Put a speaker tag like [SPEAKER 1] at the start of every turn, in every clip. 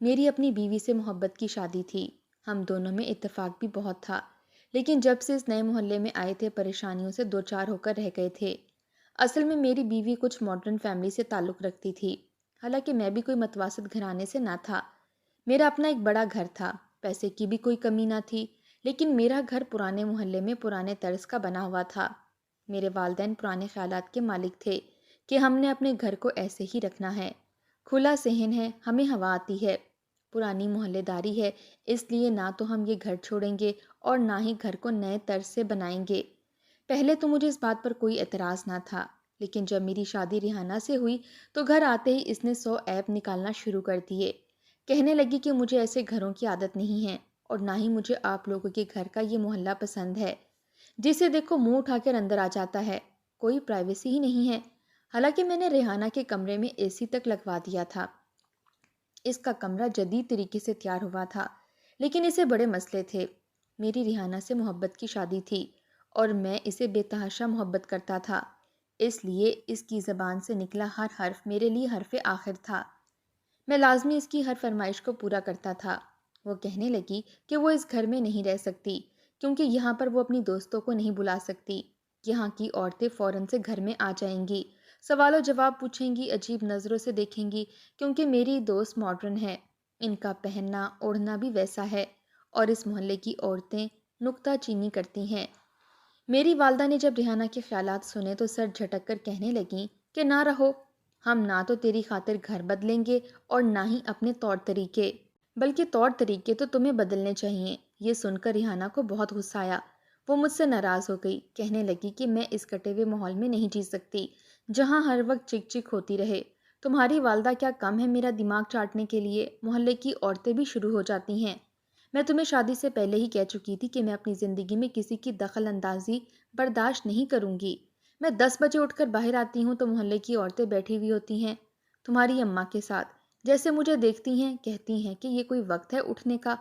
[SPEAKER 1] میری اپنی بیوی سے محبت کی شادی تھی۔ ہم دونوں میں اتفاق بھی بہت تھا، لیکن جب سے اس نئے محلے میں آئے تھے پریشانیوں سے دو چار ہو کر رہ گئے تھے۔ اصل میں میری بیوی کچھ ماڈرن فیملی سے تعلق رکھتی تھی، حالانکہ میں بھی کوئی متوسط گھرانے سے نہ تھا۔ میرا اپنا ایک بڑا گھر تھا، پیسے کی بھی کوئی کمی نہ تھی، لیکن میرا گھر پرانے محلے میں پرانے طرز کا بنا ہوا تھا۔ میرے والدین پرانے خیالات کے مالک تھے کہ ہم نے اپنے گھر کو ایسے ہی رکھنا ہے، کھلا صحن ہے، ہمیں ہوا آتی ہے، پرانی محلے داری ہے، اس لیے نہ تو ہم یہ گھر چھوڑیں گے اور نہ ہی گھر کو نئے طرز سے بنائیں گے۔ پہلے تو مجھے اس بات پر کوئی اعتراض نہ تھا، لیکن جب میری شادی ریحانہ سے ہوئی تو گھر آتے ہی اس نے 100 عیب نکالنا شروع کر دیے۔ کہنے لگی کہ مجھے ایسے گھروں کی عادت نہیں ہے اور نہ ہی مجھے آپ لوگوں کے گھر کا یہ محلہ پسند ہے، جسے دیکھو منہ اٹھا کر اندر آ جاتا ہے، کوئی پرائیویسی ہی نہیں ہے۔ حالانکہ میں نے ریحانہ کے کمرے میں اے سی تک لگوا دیا تھا، اس کا کمرہ جدید طریقے سے تیار ہوا تھا، لیکن اسے بڑے مسئلے تھے۔ میری ریحانہ سے محبت کی شادی تھی اور میں اسے بے تحاشا محبت کرتا تھا، اس لیے اس کی زبان سے نکلا ہر حرف میرے لیے حرف آخر تھا۔ میں لازمی اس کی ہر فرمائش کو پورا کرتا تھا۔ وہ کہنے لگی کہ وہ اس گھر میں نہیں رہ سکتی، کیونکہ یہاں پر وہ اپنی دوستوں کو نہیں بلا سکتی۔ یہاں کی عورتیں فوراً سے گھر میں آ جائیں گی، سوال و جواب پوچھیں گی، عجیب نظروں سے دیکھیں گی، کیونکہ میری دوست ماڈرن ہے، ان کا پہننا اوڑھنا بھی ویسا ہے، اور اس محلے کی عورتیں نکتہ چینی کرتی ہیں۔ میری والدہ نے جب ریحانہ کے خیالات سنے تو سر جھٹک کر کہنے لگیں کہ نہ رہو، ہم نہ تو تیری خاطر گھر بدلیں گے اور نہ ہی اپنے طور طریقے، بلکہ طور طریقے تو تمہیں بدلنے چاہیے۔ یہ سن کر ریحانہ کو بہت غصہ آیا، وہ مجھ سے ناراض ہو گئی، کہنے لگی کہ میں اس کٹے ہوئے ماحول میں نہیں جی سکتی جہاں ہر وقت چک چک ہوتی رہے۔ تمہاری والدہ کیا کم ہے میرا دماغ چاٹنے کے لیے؟ محلے کی عورتیں بھی شروع ہو جاتی ہیں۔ میں تمہیں شادی سے پہلے ہی کہہ چکی تھی کہ میں اپنی زندگی میں کسی کی دخل اندازی برداشت نہیں کروں گی۔ میں 10 بجے اٹھ کر باہر آتی ہوں تو محلے کی عورتیں بیٹھی ہوئی ہوتی ہیں تمہاری اماں کے ساتھ، جیسے مجھے دیکھتی ہیں، کہتی ہیں کہ یہ کوئی وقت ہے اٹھنے کا،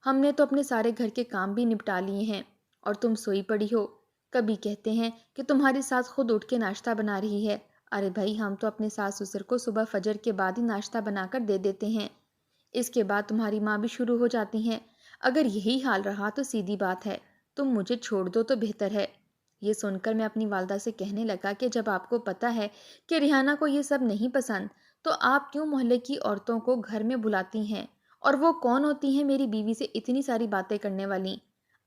[SPEAKER 1] ہم نے تو اپنے سارے گھر کے کام بھی نپٹا لیے ہیں اور تم سوئی پڑی ہو۔ کبھی کہتے ہیں کہ تمہاری ساس خود اٹھ کے ناشتہ بنا رہی ہے۔ ارے بھائی، ہم تو اپنے ساس سسر کو صبح فجر کے بعد ہی ناشتہ بنا کر دے دیتے ہیں، اس کے بعد تمہاری ماں بھی شروع ہو جاتی ہیں۔ اگر یہی حال رہا تو سیدھی بات ہے، تم مجھے چھوڑ دو تو بہتر ہے۔ یہ سن کر میں اپنی والدہ سے کہنے لگا کہ جب آپ کو پتہ ہے کہ ریحانہ کو یہ سب نہیں پسند تو آپ کیوں محلے کی عورتوں کو گھر میں بلاتی ہیں؟ اور وہ کون ہوتی ہیں میری بیوی سے اتنی ساری باتیں کرنے والی؟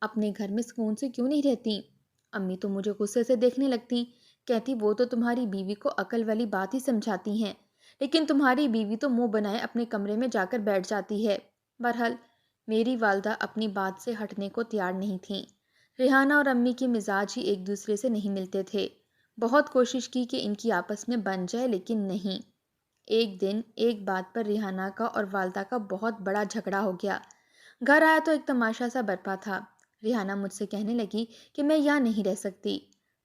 [SPEAKER 1] اپنے گھر میں سکون سے کیوں نہیں رہتی؟ امی تو مجھے غصے سے دیکھنے لگتی، کہتی وہ تو تمہاری بیوی کو عقل والی بات ہی سمجھاتی ہیں، لیکن تمہاری بیوی تو منہ بنائے اپنے کمرے میں جا کر بیٹھ جاتی ہے۔ بہرحال میری والدہ اپنی بات سے ہٹنے کو تیار نہیں تھیں۔ ریحانہ اور امی کے مزاج ہی ایک دوسرے سے نہیں ملتے تھے۔ بہت کوشش کی کہ ان کی آپس میں بن جائے، لیکن نہیں۔ ایک دن ایک بات پر ریحانہ کا اور والدہ کا بہت بڑا جھگڑا ہو گیا۔ گھر آیا تو ایک تماشا سا برپا تھا۔ ریحانہ مجھ سے کہنے لگی کہ میں یہاں نہیں رہ سکتی،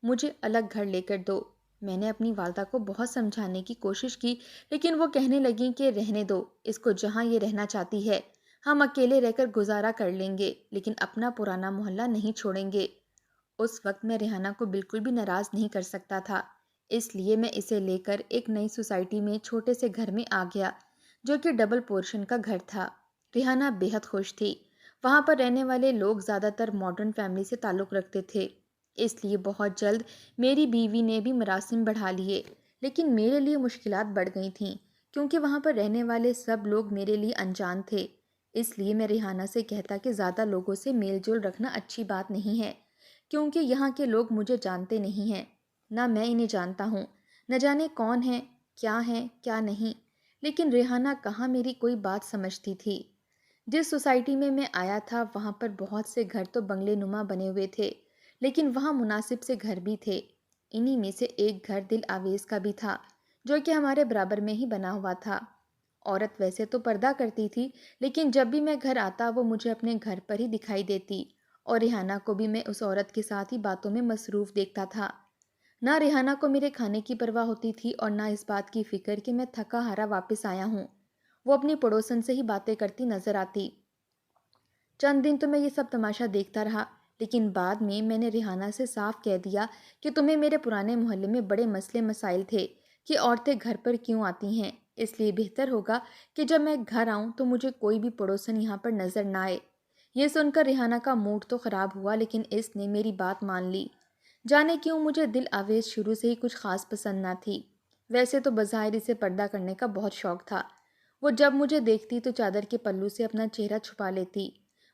[SPEAKER 1] مجھے الگ گھر لے کر دو۔ میں نے اپنی والدہ کو بہت سمجھانے کی کوشش کی، لیکن وہ کہنے لگیں کہ رہنے دو اس کو جہاں یہ رہنا چاہتی ہے، ہم اکیلے رہ کر گزارا کر لیں گے، لیکن اپنا پرانا محلہ نہیں چھوڑیں گے۔ اس وقت میں ریحانہ کو بالکل بھی ناراض نہیں کر سکتا تھا، اس لیے میں اسے لے کر ایک نئی سوسائٹی میں چھوٹے سے گھر میں آ گیا، جو کہ ڈبل پورشن کا گھر تھا۔ ریحانہ بے حد خوش تھی۔ وہاں پر رہنے والے لوگ زیادہ تر ماڈرن فیملی سے تعلق رکھتے تھے، اس لیے بہت جلد میری بیوی نے بھی مراسم بڑھا لیے، لیکن میرے لیے مشکلات بڑھ گئی تھیں، کیونکہ وہاں پر رہنے والے سب لوگ میرے لیے انجان تھے۔ اس لیے میں ریحانہ سے کہتا کہ زیادہ لوگوں سے میل جول رکھنا اچھی بات نہیں ہے، کیونکہ یہاں کے لوگ مجھے جانتے نہیں ہیں، نہ میں انہیں جانتا ہوں، نہ جانے کون ہیں، کیا نہیں۔ لیکن ریحانہ کہاں میری کوئی بات سمجھتی تھی۔ جس سوسائٹی میں آیا تھا وہاں پر بہت سے گھر تو بنگلے نما بنے ہوئے تھے، لیکن وہاں مناسب سے گھر بھی تھے۔ انہی میں سے ایک گھر دل آویز کا بھی تھا، جو کہ ہمارے برابر میں ہی بنا ہوا تھا۔ عورت ویسے تو پردہ کرتی تھی، لیکن جب بھی میں گھر آتا وہ مجھے اپنے گھر پر ہی دکھائی دیتی، اور ریحانہ کو بھی میں اس عورت کے ساتھ ہی باتوں میں مصروف دیکھتا تھا۔ نہ ریحانہ کو میرے کھانے کی پرواہ ہوتی تھی اور نہ اس بات کی فکر کہ میں تھکا ہارا واپس آیا ہوں۔ وہ اپنی پڑوسن سے ہی باتیں کرتی نظر آتی۔ چند دن تو میں یہ سب تماشا دیکھتا رہا، لیکن بعد میں نے ریحانہ سے صاف کہہ دیا کہ تمہیں میرے پرانے محلے میں بڑے مسئلے مسائل تھے کہ عورتیں گھر پر کیوں آتی ہیں، اس لیے بہتر ہوگا کہ جب میں گھر آؤں تو مجھے کوئی بھی پڑوسن یہاں پر نظر نہ آئے۔ یہ سن کر ریحانہ کا موڈ تو خراب ہوا، لیکن اس نے میری بات مان لی۔ جانے کیوں مجھے دل آویز شروع سے ہی کچھ خاص پسند نہ تھی۔ ویسے تو بظاہر اسے پردہ کرنے کا بہت شوق تھا۔ وہ جب مجھے دیکھتی تو چادر کے پلو سے اپنا چہرہ چھپا لیتی۔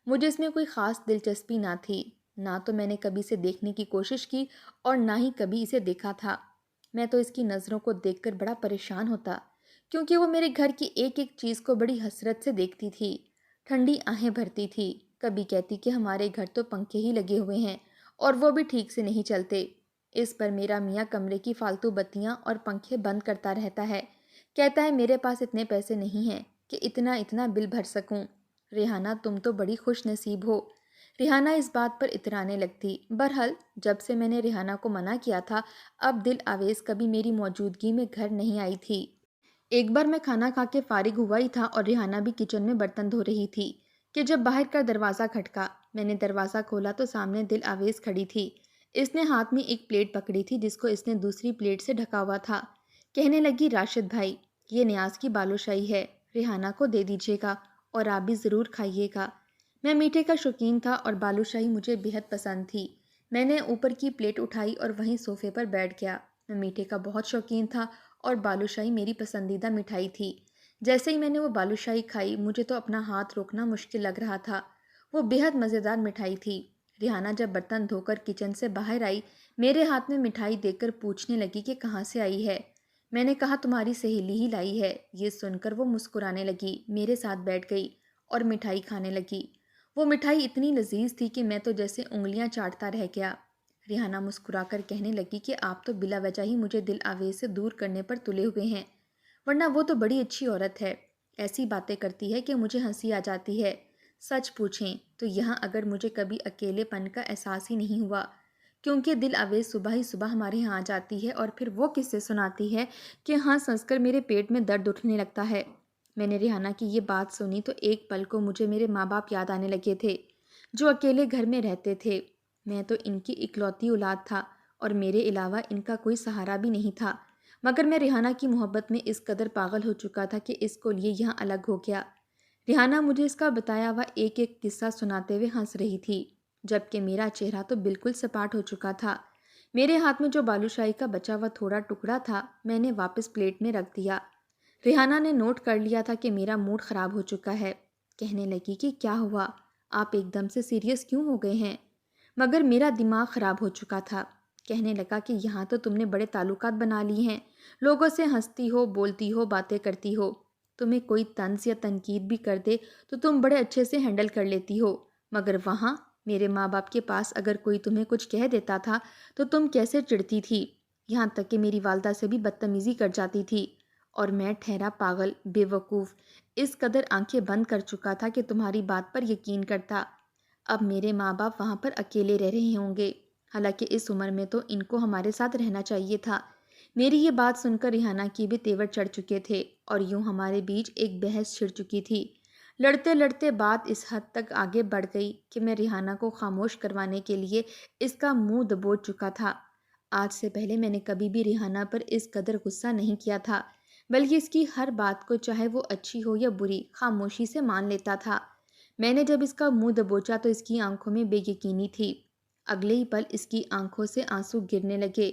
[SPEAKER 1] مجھے اس میں کوئی خاص دلچسپی نہ تھی، نہ تو میں نے کبھی اسے دیکھنے کی کوشش کی اور نہ ہی کبھی اسے دیکھا تھا۔ میں تو اس کی نظروں کو دیکھ کر بڑا پریشان ہوتا، کیونکہ وہ میرے گھر کی ایک ایک چیز کو بڑی حسرت سے دیکھتی تھی۔ ٹھنڈی آہیں بھرتی تھی، کبھی کہتی کہ ہمارے گھر تو پنکھے ہی لگے ہوئے ہیں اور وہ بھی ٹھیک سے نہیں چلتے۔ اس پر میرا میاں کمرے کی فالتو بتیاں اور پنکھے بند کرتا رہتا ہے، کہتا ہے میرے پاس اتنے پیسے نہیں ہیں کہ اتنا اتنا بل بھر سکوں۔ ریحانہ تم تو بڑی خوش نصیب ہو۔ ریحانہ اس بات پر اترانے لگتی۔ بہرحال جب سے میں نے ریحانہ کو منع کیا تھا، اب دل آویز کبھی میری موجودگی میں گھر نہیں آئی تھی۔ ایک بار میں کھانا کھا کے فارغ ہوا ہی تھا اور ریحانہ بھی کچن میں برتن دھو رہی تھی کہ جب باہر کا دروازہ کھٹکا۔ میں نے دروازہ کھولا تو سامنے دل آویز کھڑی تھی۔ اس نے ہاتھ میں ایک پلیٹ پکڑی تھی جس کو اس نے دوسری پلیٹ سے ڈھکا ہوا تھا۔ کہنے لگی، راشد بھائی، یہ نیاز کی بالوشاہی ہے، ریحانہ کو دے دیجیے گا اور آپ بھی ضرور کھائیے گا۔ میں میٹھے کا شوقین تھا اور بالوشاہی مجھے بہت پسند تھی۔ میں نے اوپر کی پلیٹ اٹھائی اور وہیں صوفے پر بیٹھ گیا۔ میں میٹھے کا بہت شوقین تھا اور بالوشاہی میری پسندیدہ مٹھائی تھی۔ جیسے ہی میں نے وہ بالوشاہی کھائی، مجھے تو اپنا ہاتھ روکنا مشکل لگ رہا تھا۔ وہ بہت مزیدار مٹھائی تھی۔ ریحانہ جب برتن دھو کر کچن سے باہر آئی، میرے ہاتھ میں مٹھائی دیکھ کر پوچھنے لگی کہ کہاں سے آئی ہے۔ میں نے کہا تمہاری سہیلی ہی لائی ہے۔ یہ سن کر وہ مسکرانے لگی، میرے ساتھ بیٹھ گئی اور مٹھائی کھانے لگی۔ وہ مٹھائی اتنی لذیذ تھی کہ میں تو جیسے انگلیاں چاٹتا رہ گیا۔ ریحانہ مسکرا کر کہنے لگی کہ آپ تو بلا وجہ ہی مجھے دل آویز سے دور کرنے پر تلے ہوئے ہیں، ورنہ وہ تو بڑی اچھی عورت ہے، ایسی باتیں کرتی ہے کہ مجھے ہنسی آ جاتی ہے۔ سچ پوچھیں تو یہاں اگر مجھے کبھی اکیلے پن کا احساس ہی نہیں ہوا، کیونکہ دل آویز صبح ہی صبح ہمارے یہاں آ جاتی ہے اور پھر وہ قصے سناتی ہے کہ ہنس کر میرے پیٹ میں درد اٹھنے لگتا ہے۔ میں نے ریحانہ کی یہ بات سنی تو ایک پل کو مجھے میرے ماں باپ یاد آنے لگے تھے، جو اکیلے گھر میں رہتے تھے۔ میں تو ان کی اکلوتی اولاد تھا اور میرے علاوہ ان کا کوئی سہارا بھی نہیں تھا، مگر میں ریحانہ کی محبت میں اس قدر پاگل ہو چکا تھا کہ اس کو لیے یہاں الگ ہو گیا۔ ریحانہ مجھے اس کا بتایا ہوا ایک ایک قصہ سناتے ہوئے ہنس رہی تھی، جبکہ میرا چہرہ تو بالکل سپاٹ ہو چکا تھا۔ میرے ہاتھ میں جو بالوشاہی کا بچا ہوا تھوڑا ٹکڑا تھا، میں نے واپس پلیٹ میں رکھ دیا۔ ریحانہ نے نوٹ کر لیا تھا کہ میرا موڈ خراب ہو چکا ہے۔ کہنے لگی کہ کیا ہوا، آپ ایک دم سے سیریس کیوں ہو گئے ہیں؟ مگر میرا دماغ خراب ہو چکا تھا۔ کہنے لگا کہ یہاں تو تم نے بڑے تعلقات بنا لی ہیں، لوگوں سے ہنستی ہو، بولتی ہو، باتیں کرتی ہو۔ تمہیں کوئی طنز یا تنقید بھی کر دے تو تم بڑے اچھے سے ہینڈل کر لیتی ہو، مگر وہاں میرے ماں باپ کے پاس اگر کوئی تمہیں کچھ کہہ دیتا تھا تو تم کیسے چڑھتی تھی، یہاں تک کہ میری والدہ سے بھی بدتمیزی کر جاتی تھی۔ اور میں ٹھہرا پاگل، بے وقوف، اس قدر آنکھیں بند کر چکا تھا کہ تمہاری بات پر یقین کرتا۔ اب میرے ماں باپ وہاں پر اکیلے رہ رہے ہوں گے، حالانکہ اس عمر میں تو ان کو ہمارے ساتھ رہنا چاہیے تھا۔ میری یہ بات سن کر ریحانہ کی بھی تیور چڑھ چکے تھے اور یوں ہمارے بیچ ایک بحث چھڑ چکی تھی۔ لڑتے لڑتے بات اس حد تک آگے بڑھ گئی کہ میں ریحانہ کو خاموش کروانے کے لیے اس کا منہ دبوچ چکا تھا۔ آج سے پہلے میں نے کبھی بھی ریحانہ پر اس قدر غصہ نہیں کیا تھا، بلکہ اس کی ہر بات کو چاہے وہ اچھی ہو یا بری خاموشی سے مان لیتا تھا۔ میں نے جب اس کا منہ دبوچا تو اس کی آنکھوں میں بے یقینی تھی۔ اگلے ہی پل اس کی آنکھوں سے آنسو گرنے لگے،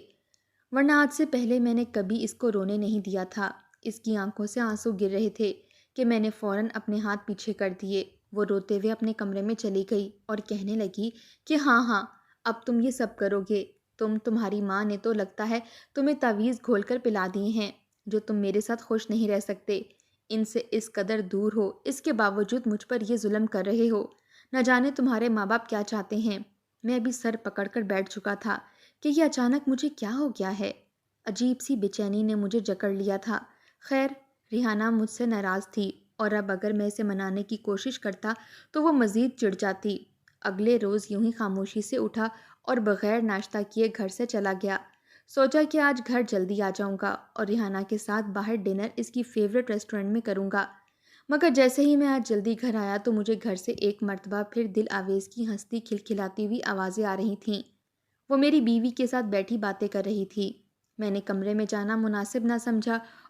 [SPEAKER 1] ورنہ آج سے پہلے میں نے کبھی اس کو رونے نہیں دیا تھا۔ اس کی آنکھوں سے آنسو گر رہے تھے کہ میں نے فوراً اپنے ہاتھ پیچھے کر دیے۔ وہ روتے ہوئے اپنے کمرے میں چلی گئی اور کہنے لگی کہ ہاں ہاں، اب تم یہ سب کرو گے، تمہاری ماں نے تو لگتا ہے تمہیں تعویذ گھول کر پلا دیے ہیں، جو تم میرے ساتھ خوش نہیں رہ سکتے، ان سے اس قدر دور ہو، اس کے باوجود مجھ پر یہ ظلم کر رہے ہو، نہ جانے تمہارے ماں باپ کیا چاہتے ہیں۔ میں ابھی سر پکڑ کر بیٹھ چکا تھا کہ یہ اچانک مجھے کیا ہو گیا ہے۔ عجیب سی بے چینی نے مجھے جکڑ لیا تھا۔ خیر، ریحانہ مجھ سے ناراض تھی اور اب اگر میں اسے منانے کی کوشش کرتا تو وہ مزید چڑ جاتی۔ اگلے روز یوں ہی خاموشی سے اٹھا اور بغیر ناشتہ کیے گھر سے چلا گیا۔ سوچا کہ آج گھر جلدی آ جاؤں گا اور ریحانہ کے ساتھ باہر ڈنر اس کی فیورٹ ریسٹورنٹ میں کروں گا، مگر جیسے ہی میں آج جلدی گھر آیا تو مجھے گھر سے ایک مرتبہ پھر دل آویز کی ہنستی کھلکھلاتی ہوئی آوازیں آ رہی تھیں۔ وہ میری بیوی کے ساتھ بیٹھی باتیں کر رہی تھی۔ میں نے کمرے میں جانا مناسب نہ سمجھا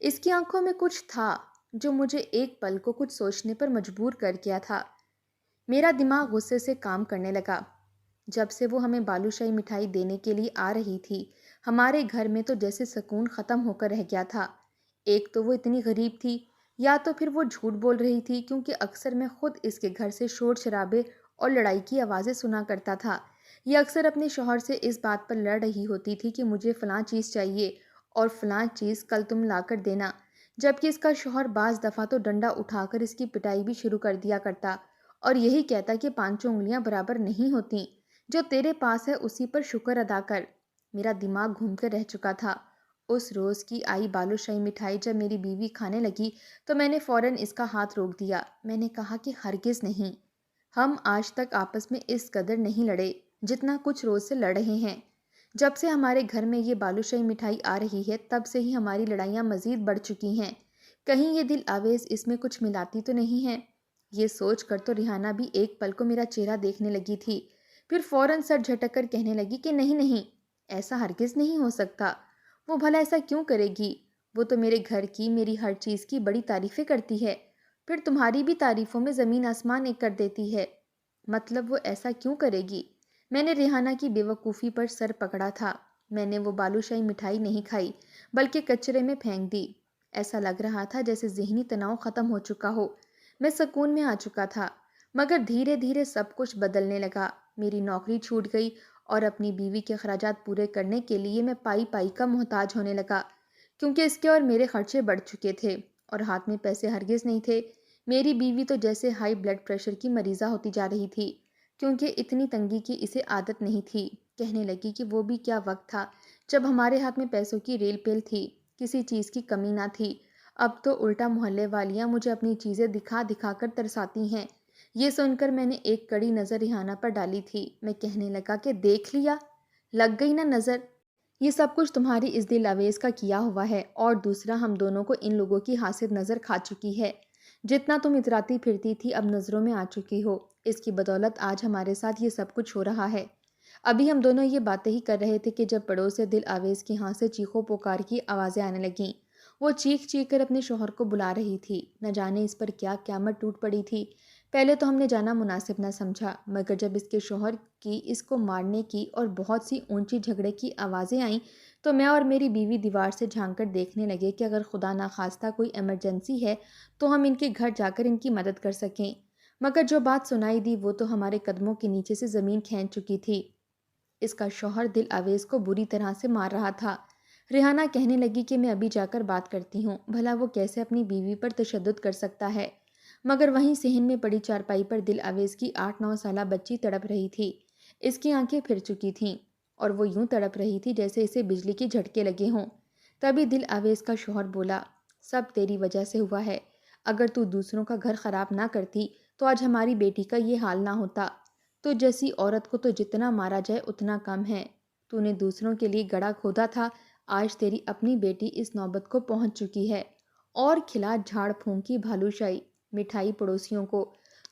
[SPEAKER 1] اس کی آنکھوں میں کچھ تھا جو مجھے ایک پل کو کچھ سوچنے پر مجبور کر گیا تھا۔ میرا دماغ غصے سے کام کرنے لگا۔ جب سے وہ ہمیں بالوشاہی مٹھائی دینے کے لیے آ رہی تھی، ہمارے گھر میں تو جیسے سکون ختم ہو کر رہ گیا تھا۔ ایک تو وہ اتنی غریب تھی، یا تو پھر وہ جھوٹ بول رہی تھی، کیونکہ اکثر میں خود اس کے گھر سے شور شرابے اور لڑائی کی آوازیں سنا کرتا تھا۔ یہ اکثر اپنے شوہر سے اس بات پر لڑ رہی ہوتی تھی کہ مجھے فلاں چیز چاہیے اور فلاں چیز کل تم لا کر دینا، جبکہ اس کا شوہر بعض دفعہ تو ڈنڈا اٹھا کر اس کی پٹائی بھی شروع کر دیا کرتا اور یہی کہتا کہ پانچوں انگلیاں برابر نہیں ہوتیں، جو تیرے پاس ہے اسی پر شکر ادا کر۔ میرا دماغ گھوم کر رہ چکا تھا۔ اس روز کی آئی بالوشاہی مٹھائی جب میری بیوی کھانے لگی تو میں نے فوراً اس کا ہاتھ روک دیا۔ میں نے کہا کہ ہرگز نہیں، ہم آج تک آپس میں اس قدر نہیں لڑے جتنا کچھ روز سے لڑ رہے ہیں۔ جب سے ہمارے گھر میں یہ بالوشاہی مٹھائی آ رہی ہے تب سے ہی ہماری لڑائیاں مزید بڑھ چکی ہیں۔ کہیں یہ دل آویز اس میں کچھ ملاتی تو نہیں ہے؟ یہ سوچ کر تو ریحانہ بھی ایک پل کو میرا چہرہ دیکھنے لگی تھی، پھر فوراً سر جھٹک کر کہنے لگی کہ نہیں نہیں، ایسا ہرگز نہیں ہو سکتا۔ وہ بھلا ایسا کیوں کرے گی؟ وہ تو میرے گھر کی، میری ہر چیز کی بڑی تعریفیں کرتی ہے، پھر تمہاری بھی تعریفوں میں زمین آسمان ایک کر دیتی ہے۔ مطلب وہ ایسا کیوں کرے گی؟ میں نے ریحانہ کی بے وقوفی پر سر پکڑا تھا۔ میں نے وہ بالوشاہی مٹھائی نہیں کھائی بلکہ کچرے میں پھینک دی۔ ایسا لگ رہا تھا جیسے ذہنی تناؤ ختم ہو چکا ہو، میں سکون میں آ چکا تھا۔ مگر دھیرے دھیرے سب کچھ بدلنے لگا۔ میری نوکری چھوٹ گئی اور اپنی بیوی کے اخراجات پورے کرنے کے لیے میں پائی پائی کا محتاج ہونے لگا، کیونکہ اس کے اور میرے خرچے بڑھ چکے تھے اور ہاتھ میں پیسے ہرگز نہیں تھے۔ میری بیوی تو جیسے ہائی بلڈ پریشر کی مریضہ ہوتی جا رہی تھی، کیونکہ اتنی تنگی کی اسے عادت نہیں تھی۔ کہنے لگی کہ وہ بھی کیا وقت تھا جب ہمارے ہاتھ میں پیسوں کی ریل پیل تھی، کسی چیز کی کمی نہ تھی۔ اب تو الٹا محلے والیاں مجھے اپنی چیزیں دکھا دکھا کر ترساتی ہیں۔ یہ سن کر میں نے ایک کڑی نظر ریحانہ پر ڈالی تھی۔ میں کہنے لگا کہ دیکھ لیا، لگ گئی نا نظر؟ یہ سب کچھ تمہاری اس دل آویز کا کیا ہوا ہے، اور دوسرا ہم دونوں کو ان لوگوں کی حاسد نظر کھا چکی ہے۔ جتنا تم اتراتی پھرتی تھی اب نظروں میں آ چکی ہو، اس کی بدولت آج ہمارے ساتھ یہ سب کچھ ہو رہا ہے۔ ابھی ہم دونوں یہ باتیں ہی کر رہے تھے کہ جب پڑوس سے دل آویز کی ہاں سے چیخو پکار کی آوازیں آنے لگیں۔ وہ چیخ چیخ کر اپنے شوہر کو بلا رہی تھی۔ نہ جانے اس پر کیا قیامت ٹوٹ پڑی تھی۔ پہلے تو ہم نے جانا مناسب نہ سمجھا، مگر جب اس کے شوہر کی اس کو مارنے کی اور بہت سی اونچی جھگڑے کی آوازیں آئیں تو میں اور میری بیوی دیوار سے جھانک کر دیکھنے لگے کہ اگر خدا نخواستہ کوئی ایمرجنسی ہے تو ہم ان کے گھر جا کر ان کی مدد کر سکیں۔ مگر جو بات سنائی دی وہ تو ہمارے قدموں کے نیچے سے زمین کھینچ چکی تھی۔ اس کا شوہر دل آویز کو بری طرح سے مار رہا تھا۔ ریحانہ کہنے لگی کہ میں ابھی جا کر بات کرتی ہوں، بھلا وہ کیسے اپنی بیوی پر تشدد کر سکتا ہے۔ مگر وہیں صحن میں پڑی چارپائی پر دل آویز کی 8-9 سالہ بچی تڑپ رہی تھی۔ اس کی آنکھیں پھر چکی تھیں اور وہ یوں تڑپ رہی تھی جیسے اسے بجلی کے جھٹکے لگے ہوں۔ تبھی دل آویز کا شوہر بولا، سب تیری وجہ سے ہوا ہے۔ اگر تو دوسروں کا گھر خراب نہ کرتی تو آج ہماری بیٹی کا یہ حال نہ ہوتا۔ تو جیسی عورت کو تو جتنا مارا جائے اتنا کم ہے۔ تو نے دوسروں کے لیے گڑھا کھودا تھا، آج تیری اپنی بیٹی اس نوبت کو پہنچ چکی ہے۔ اور کھلا جھاڑ پھونکی بھالوشاہی مٹھائی پڑوسیوں کو،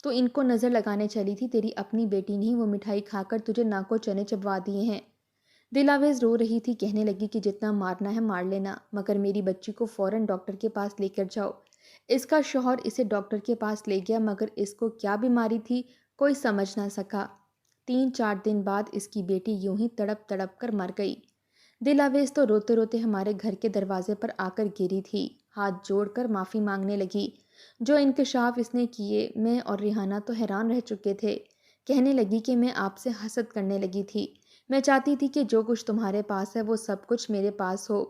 [SPEAKER 1] تو ان کو نظر لگانے چلی تھی، تیری اپنی بیٹی نہیں وہ مٹھائی کھا کر تجھے ناکو چنے چبوا دیے ہیں۔ دل آویز رو رہی تھی، کہنے لگی کہ جتنا مارنا ہے مار لینا، مگر میری بچی کو فوراً ڈاکٹر کے پاس لے کر جاؤ۔ اس کا شوہر اسے ڈاکٹر کے پاس لے گیا، مگر اس کو کیا بیماری تھی کوئی سمجھ نہ سکا۔ 3-4 دن بعد اس کی بیٹی یوں ہی تڑپ تڑپ کر مر گئی۔ دل آویز تو روتے روتے ہمارے گھر کے دروازے پر آ کر گری تھی، ہاتھ جوڑ کر معافی مانگنے لگی۔ جو انکشاف اس نے کیے، میں اور ریحانہ تو حیران رہ چکے تھے۔ کہنے لگی کہ میں آپ سے حسد کرنے لگی تھی، میں چاہتی تھی کہ جو کچھ تمہارے پاس ہے وہ سب کچھ میرے پاس ہو،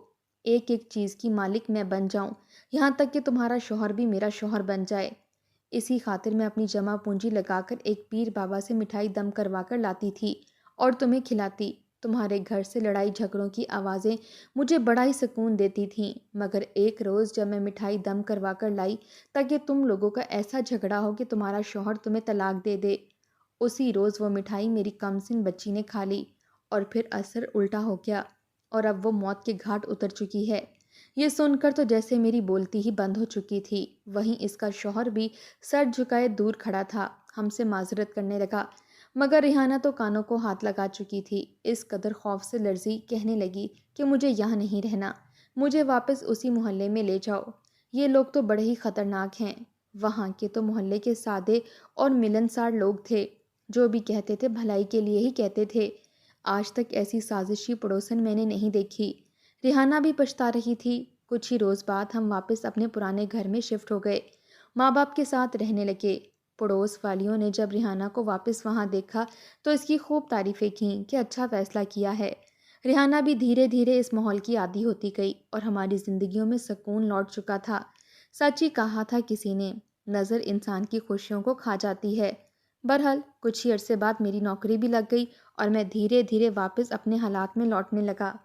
[SPEAKER 1] ایک ایک چیز کی مالک میں بن جاؤں، یہاں تک کہ تمہارا شوہر بھی میرا شوہر بن جائے۔ اسی خاطر میں اپنی جمع پونجی لگا کر ایک پیر بابا سے مٹھائی دم کروا کر لاتی تھی اور تمہیں کھلاتی۔ تمہارے گھر سے لڑائی جھگڑوں کی آوازیں مجھے بڑا ہی سکون دیتی تھیں، مگر ایک روز جب میں مٹھائی دم کروا کر لائی تاکہ تم لوگوں کا ایسا جھگڑا ہو کہ تمہارا شوہر تمہیں طلاق دے دے، اسی روز وہ مٹھائی میری کمسن بچی نے کھا لی اور پھر اثر الٹا ہو گیا اور اب وہ موت کے گھاٹ اتر چکی ہے۔ یہ سن کر تو جیسے میری بولتی ہی بند ہو چکی تھی۔ وہیں اس کا شوہر بھی سر جھکائے دور کھڑا تھا، ہم سے معذرت کرنے لگا، مگر ریحانہ تو کانوں کو ہاتھ لگا چکی تھی، اس قدر خوف سے لرزی، کہنے لگی کہ مجھے یہاں نہیں رہنا، مجھے واپس اسی محلے میں لے جاؤ، یہ لوگ تو بڑے ہی خطرناک ہیں۔ وہاں کے تو محلے کے سادے اور ملنسار لوگ تھے، جو بھی کہتے تھے بھلائی کے لیے ہی کہتے تھے۔ آج تک ایسی سازشی پڑوسن میں نے نہیں دیکھی۔ ریحانہ بھی پچھتا رہی تھی۔ کچھ ہی روز بعد ہم واپس اپنے پرانے گھر میں شفٹ ہو گئے، ماں باپ کے ساتھ رہنے لگے۔ پڑوس والیوں نے جب ریحانہ کو واپس وہاں دیکھا تو اس کی خوب تعریفیں کیں کہ اچھا فیصلہ کیا ہے۔ ریحانہ بھی دھیرے دھیرے اس ماحول کی عادی ہوتی گئی اور ہماری زندگیوں میں سکون لوٹ چکا تھا۔ سچ ہی کہا تھا کسی نے، نظر انسان کی خوشیوں کو کھا جاتی ہے۔ بہرحال کچھ ہی عرصے بعد میری نوکری بھی لگ گئی اور میں دھیرے دھیرے واپس اپنے حالات میں لوٹنے لگا۔